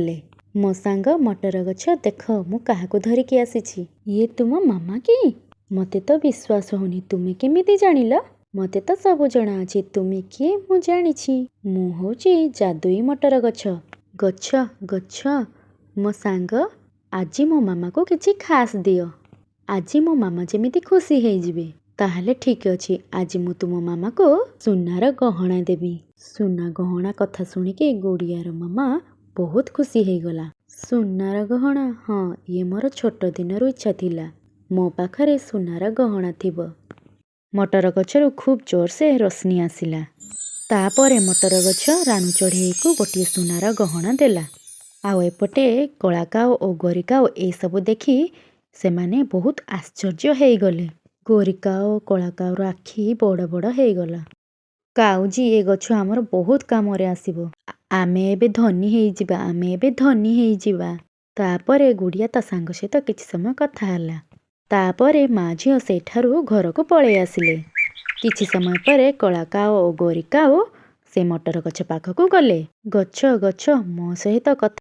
ले मो सांग मटर गछ देख मु काहाको धरिकी आसीछि। ये तुम मामा कि? मते तो विश्वास होनी तुमे केमिति जानिल? मते तो सब जना अछि तुमे किए मु जानिछि। मु होछि जादुई मटर गछ। गछ गछ मो सांग आजी मो मामा को किछि खास दियो। आजी मो मामा जेमिति खुशी हेइ जिवे। ताहले ठीक अछि आज मु तुम मामा को सुनार गहना देबी। सुना गहना कथा सुनिके गुड़ियार मामा बहुत खुशी हेइ गला। सुनार गहना हाँ ये मोर छोट दिनर इच्छा थिला मो पाखरे सुनार गहना थिबो। मटर गछरु खूब जोर से रोशनी आसिला। तापरे मटर गछ रानू चढ़ेई को गोटे सुनार गहना देला। आउ एपटे कला काऊ और गोरी काऊ ए सब देखी सेमाने बहुत आश्चर्य हेइ गले। गोरी काऊ कला काऊर आखि बड़ बड़ हेइ गला। काऊजी ए गछ हमर बहुत कामरे आसीबो। आमे एबे धनी हेइ जिबा आमे एबे धनी हेइ जिबा। तापरे गुड़िया ता सांग सहित किछि समय कथा हला। तापरे माँ झियो सेठारु घर को पळे आसिले। किछि समय परे कला काऊ और गोरी काऊ से मटर गछ पाखकु गले। गछ गछ मो सहित कथा